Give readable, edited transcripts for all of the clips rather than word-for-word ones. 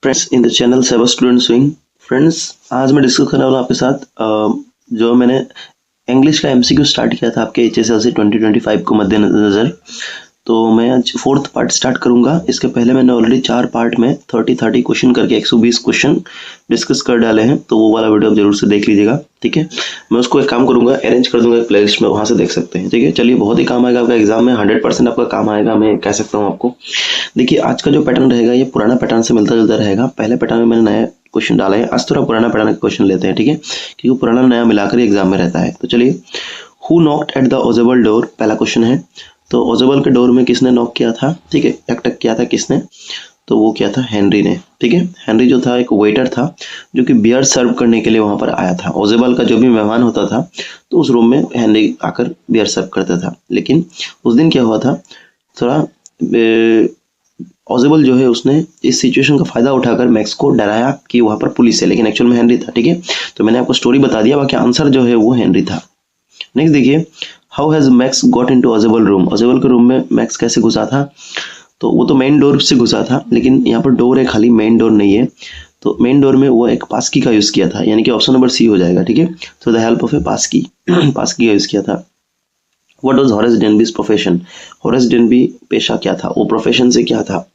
Friends in the channel सेवा student swing. Friends आज मैं डिस्कस करने वाला हूं आपके साथ जो मैंने इंग्लिश का एमसीक्यू स्टार्ट किया था आपके एचएसएलसी 2025 को मद्देनजर। तो मैं आज 4th पार्ट स्टार्ट करूंगा। इसके पहले मैंने ऑलरेडी 4 पार्ट में 30 क्वेश्चन करके 120 क्वेश्चन डिस्कस कर डाले हैं, तो वो वाला वीडियो आप जरूर से देख लीजिएगा। ठीक है, मैं उसको एक काम करूंगा, अरेंज कर दूंगा एक प्लेलिस्ट में, वहां से देख सकते हैं। ठीक है, चलिए, बहुत ही काम आएगा आपका एग्जाम में, 100% आपका काम आएगा, मैं कह सकता हूँ आपको। देखिए, आज का जो पैटर्न रहेगा ये पुराना पैटर्न से मिलता जुलता रहेगा। पहले पैटर्न में मैंने नया क्वेश्चन डाला है, आज थोड़ा पुराना पैटर्न का क्वेश्चन लेते हैं। ठीक है, क्योंकि पुराना नया मिलाकर एग्जाम में रहता है। तो चलिए, who knocked at the Ausable door, पहला क्वेश्चन है। तो ओजेबल के डोर में किसने नॉक किया था? ठीक है, टक किया था किसने? तो वो किया था हेनरी ने। ठीक है, हेनरी जो था एक वेटर था जो कि बियर सर्व करने के लिए वहां पर आया था। ओजेबल का जो भी मेहमान होता था तो उस रूम में हेनरी आकर बियर सर्व करता था। लेकिन उस दिन क्या हुआ था, थोड़ा ओजेबल जो है उसने इस सिचुएशन का फायदा उठाकर मैक्स को डराया कि वहां पर पुलिस है, लेकिन एक्चुअल में हेनरी था। ठीक है, तो मैंने आपको स्टोरी बता दिया, बाकी आंसर जो है वो हेनरी था। नेक्स्ट देखिए, how has Max got into Ausable room, Ausable के रूम में मैक्स कैसे घुसा था? तो वो तो मेन डोर से घुसा था, लेकिन यहाँ पर डोर है खाली, मेन डोर नहीं है। तो मेन डोर में वो एक पास की का यूज किया था, यानी कि ऑप्शन नंबर सी हो जाएगा। ठीक है, तो the help of a pass key pass key का यूज किया था। What was Horace Danby's profession, Horace Danby पेशा क्या था, वो प्रोफेशन से क्या था,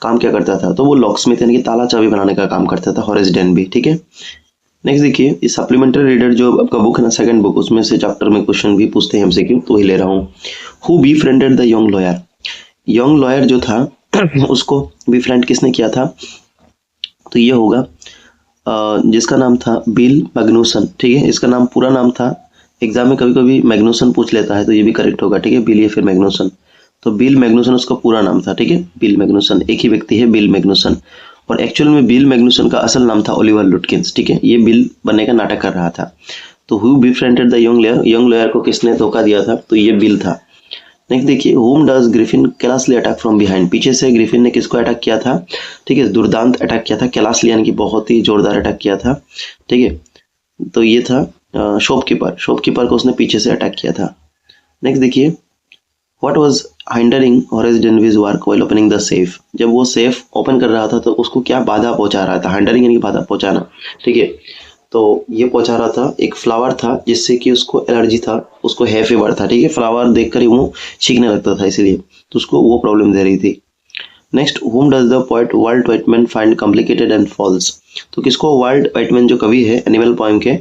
काम क्या करता था? तो वो लॉकस्मिथ यानी कि ताला चाबी बनाने का काम करता था हॉरेस डेनबी। ठीक है, नेक्स्ट देखिए, इस सप्लीमेंट्री रीडर जो आपका बुक है ना, सेकंड बुक, उसमें से चैप्टर में क्वेश्चन भी पूछते हैं एमसीक्यू, तो वही ले रहा हूँ। Who befriended the young lawyer, young lawyer जो था उसको बीफ्रेंड किसने किया था? तो ये होगा जिसका नाम था बिल मैग्नुसन। ठीक है, इसका नाम पूरा नाम था, एग्जाम में कभी कभी मैग्नुसन पूछ लेता है तो ये भी करेक्ट होगा। ठीक है, बिल या फिर मैग्नुसन, तो बिल मैग्नुसन उसका पूरा नाम था। ठीक है, बिल मैग्नुसन, एक ही व्यक्ति है बिल मैग्नुसन, और एक्चुअल में बिल मैग्नुसन का असल नाम था ओलिवर लुटकिंस। ठीक है, ये बिल बनने का नाटक कर रहा था। तो who befriended the young lawyer, young lawyer को किसने धोखा दिया था? तो ये बिल था। नेक्स्ट देखिए, how does Griffin callously attack from behind, पीछे से ग्रिफिन ने किसको अटैक किया था? ठीक है, दुर्दांत अटैक किया था, कैलासली यानी कि बहुत ही जोरदार अटैक किया था। ठीक है, तो ये था शॉपकीपर, शॉपकीपर को उसने पीछे से अटैक किया था। नेक्स्ट देखिए, what was hindering Horace Danby's work while opening the safe, जब वो सेफ ओपन कर रहा था तो उसको क्या बाधा पहुंचा रहा था? हाइंडरिंग यानी कि बाधा पहुंचाना। ठीक है, तो ये पहुंचा रहा था एक फ्लावर था जिससे कि उसको एलर्जी था, उसको है फीवर था। ठीक है, फ्लावर देखकर ही वो छींकने लगता था, इसीलिए तो उसको वो प्रॉब्लम दे रही थी। Next, whom does the poet Walt Whitman find complicated and false, तो किसको वाल्ट व्हाइटमैन जो कवि है एनिमल पोएम के,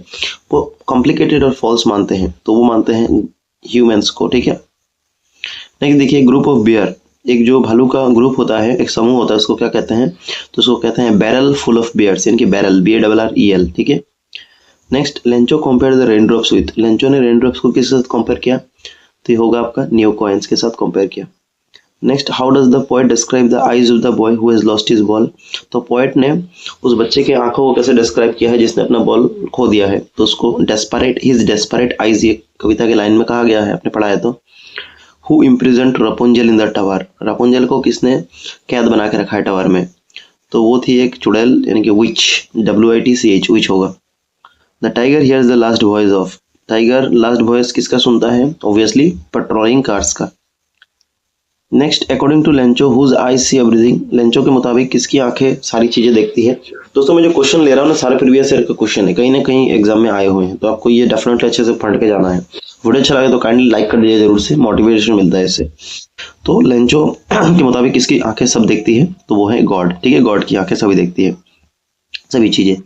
वो कॉम्प्लिकेटेड और फॉल्स मानते हैं? तो वो मानते हैं ह्यूमंस को। ठीक है, नेक्स्ट देखिए, ग्रुप ऑफ बियर, एक जो भालू का ग्रुप होता है, एक समूह होता है, उसको क्या कहते हैं? तो उसको कहते हैं बैरल फुल ऑफ बियर्स, यानी कि बैरल, BARREL। ठीक है, next, Lencho compare the raindrops with, Lencho ने रेनड्रॉप्स को किसके साथ कंपेयर किया? तो ये होगा आपका न्यूकॉइंस के साथ कंपेयर किया। Next, how does the poet describe the eyes of the boy who has lost his ball, तो पोएट ने उस बच्चे के आंखों को कैसे डिस्क्राइब किया है जिसने अपना बॉल खो दिया है? तो उसको डेस्परेट, हिज डेस्परेट आईज, ये कविता के लाइन में कहा गया है, आपने पढ़ा है। तो who imprisoned Rapunzel in the tower, Rapunzel को किसने कैद बना के रखा है टावर में? तो वो थी एक चुड़ैल, यानी कि विच, WITCH, विच होगा। The tiger hears the last voice of, tiger last voice किसका सुनता है? ऑब्वियसली पेट्रोलिंग कार्स का। Next, according to Lencho whose eyes see everything, Lencho के मुताबिक किसकी आंखें सारी चीजें देखती है? दोस्तों, मैं जो क्वेश्चन ले रहा हूँ ना, सारे प्रीवियस ईयर का क्वेश्चन है, कहीं ना कहीं एग्जाम में आए हुए हैं, तो आपको ये डेफिनेटली अच्छे से पढ़ के जाना है। वीडियो अच्छा लगे तो काइंडली लाइक कर दीजिए जरूर से, मोटिवेशन मिलता है इससे। तो लेंचो के मुताबिक किसकी आंखें सब देखती है? तो वो है गॉड। ठीक है, गॉड की आंखें सभी देखती है, सभी चीजें।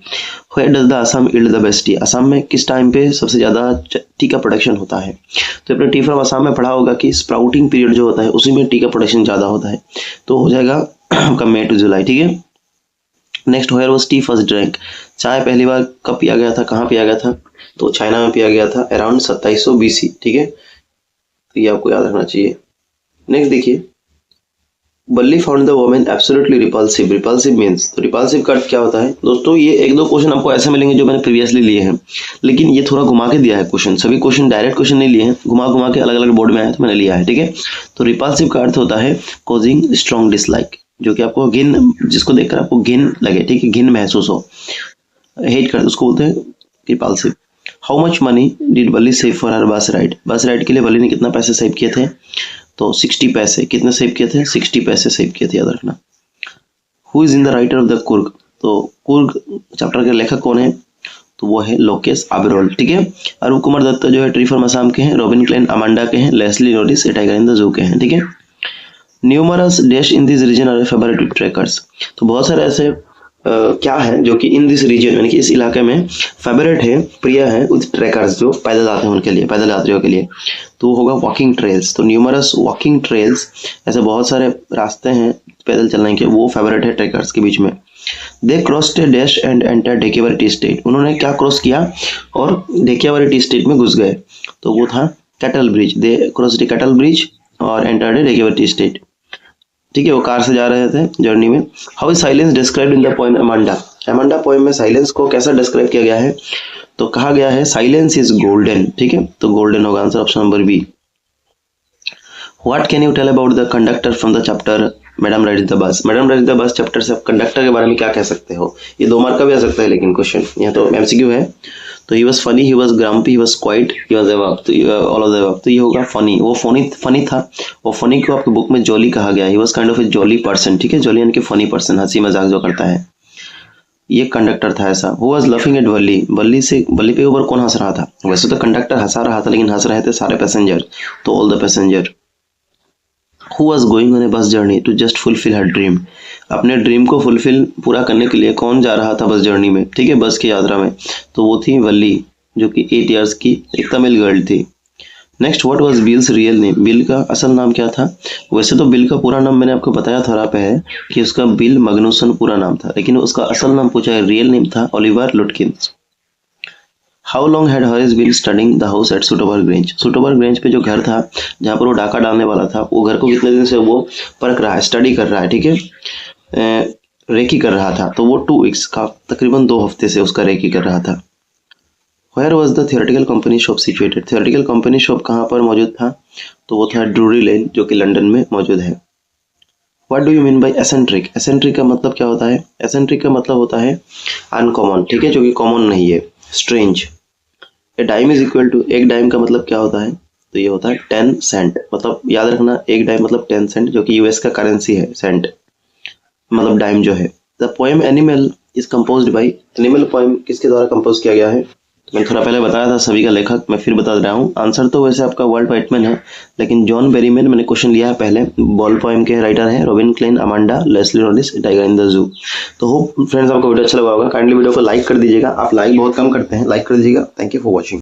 Where does the Assam yield the best tea, Assam में किस टाइम पे सबसे ज्यादा टी का प्रोडक्शन होता है? तो अपने टी फ्रॉम असम में पढ़ा होगा कि स्प्राउटिंग पीरियड जो होता है उसी में टी का प्रोडक्शन ज्यादा होता है, तो हो जाएगा आपका मई टू जुलाई। ठीक है, next, where was tea first drink, चाय पहली बार कब पिया गया था, कहाँ पिया गया था? तो चाइना में पिया गया था अराउंड 2700 BC। ठीक है, तो ये आपको याद रखना चाहिए। नेक्स्ट देखिए, बल्ली found the women absolutely repulsive, repulsive means, तो रिपल्सिव का अर्थ क्या होता है? दोस्तों, ये एक दो क्वेश्चन आपको ऐसे मिलेंगे जो मैंने प्रीवियसली लिए हैं, लेकिन ये थोड़ा घुमा के दिया है क्वेश्चन, सभी क्वेश्चन डायरेक्ट क्वेश्चन नहीं लिए हैं, घुमा घुमा के अलग अलग बोर्ड में आया तो मैंने लिया है। ठीक है, तो रिपल्सिव का अर्थ होता है कॉजिंग स्ट्रॉन्ग डिसलाइक, जो कि आपको घिन, जिसको देखकर आपको घिन लगे। ठीक है, घिन महसूस हो, हेट कर, उसको बोलते हैं repulsive. How much money did बल्ली सेव फॉर हर बस राइड, बस राइड के लिए बल्ली ने कितना पैसे सेव किए थे? तो 60 पैसे। कितने सेव किए थे? 60 पैसे सेव किए थे, याद रखना। Who is in the writer of the Coorg, तो कुर्ग चैप्टर के लेखक कौन है? तो वो है लोकेश अबेरोल, ठीक है। अरूप कुमार दत्ता जो है ट्री फ्रॉम असम के हैं, रॉबिन क्लेन अमांडा के हैं, Leslie Norris tiger in the zoo के हैं, ठीक है। Numerous dash in this region are favourite trackers, तो बहुत सारे ऐसे क्या है जो कि इन दिस रीजन यानी कि इस इलाके में फेवरेट है, प्रिय है उस ट्रैकर्स जो पैदल आते हैं उनके लिए, पैदल यात्रियों के लिए, तो वो होगा वॉकिंग ट्रेल्स। तो न्यूमरस वॉकिंग ट्रेल्स, ऐसे बहुत सारे रास्ते हैं पैदल चलने के, वो फेवरेट है ट्रैकर्स के बीच में। They crossed a dash and enter Dhekiabari tea estate, उन्होंने क्या क्रॉस किया और ढेकियावाड़ी टी स्टेट में घुस गए, तो वो था कैटल ब्रिज। दे क्रॉस्ड ए कैटल ब्रिज और एंटर्ड ए ढेकियावाड़ी टी स्टेट, ठीक है। वो कार से जा रहे थे जर्नी में। How is silence described in the poem Amanda, Amanda poem में साइलेंस को कैसा डिस्क्राइब किया गया है? तो कहा गया है साइलेंस इज गोल्डन, ठीक है, तो गोल्डन होगा answer option number B. What can you tell about the conductor from the chapter madam rides the bus, madam rides the bus chapter से कंडक्टर के बारे में क्या कह सकते हो? ये 2 मार्क का भी आ सकता है लेकिन क्वेश्चन, यहाँ तो एमसीक्यू है। तो he was funny, he was grumpy, he was quite, he was above, तो ऑल ऑफ द अबव, तो ये होगा फनी। वो फनी था, वो फनी को आपके बुक में जॉली कहा गया, he was kind of A jolly person, ठीक है, जॉली यानी कि फनी पर्सन, हंसी मजाक जो करता है, ये कंडक्टर था ऐसा। हु वाज लाफिंग एट बल्ली, बल्ली पे ऊपर कौन हंस रहा था? वैसे तो कंडक्टर हंसा रहा था लेकिन हंस रहे थे सारे पैसेंजर, तो all the passenger. Who was going on a bus journey to just fulfil her dream, अपने ड्रीम को फुलफिल पूरा करने के लिए कौन जा रहा था बस जर्नी में, ठीक है, बस की यात्रा में, तो वो थी वल्ली जो कि 8 इयर्स की एक तमिल गर्ल थी। Next, what was bills real name, bill का असल नाम क्या था? वैसे तो बिल का पूरा नाम मैंने आपको बताया थोड़ा पे है कि उसका बिल मैग्नुसन पूरा नाम था, लेकिन उसका असल नाम पूछा है, रियल नेम था Oliver Lutkins. How long had Horace been studying the house at Shotover Grange, Shotover Grange पे जो घर था जहाँ पर वो डाका डालने वाला था, वो घर को कितने दिन से वो परख रहा है, स्टडी कर रहा है, ठीक है, रेकी कर रहा था, तो वो 2 वीक्स का तकरीबन 2 हफ्ते से उसका रेकी कर रहा था। Where was the theoretical company shop situated, theoretical company shop कहाँ पर मौजूद था? तो वो था ड्रूरी लेन जो कि लंदन में मौजूद है। What do you mean by eccentric, eccentric का मतलब क्या होता है? एसेंट्रिक का मतलब होता है अनकॉमन, ठीक है, जो कि कॉमन नहीं है, strange. A dime is equal to, एक डाइम का मतलब क्या होता है? तो ये होता है 10 सेंट, मतलब याद रखना एक डाइम मतलब 10 सेंट, जो कि यूएस का करेंसी है, सेंट मतलब डाइम जो है। The poem animal is composed bye, animal poem किसके द्वारा कंपोज किया गया है? मैंने थोड़ा पहले बताया था सभी का लेखक, मैं फिर बता रहा हूँ। आंसर तो वैसे आपका वर्ल्ड वाइटमैन है, लेकिन जॉन बेरीमैन मैंने क्वेश्चन लिया है पहले, बॉल पोएम के राइटर हैं, Robin Klein Amanda, Leslie Norris tiger in the zoo. तो होप फ्रेंड्स आपको वीडियो अच्छा लगा होगा, काइंडली वीडियो को लाइक कर दीजिएगा, आप लाइक बहुत कम करते हैं, लाइक कर दीजिएगा। Thank you for watching.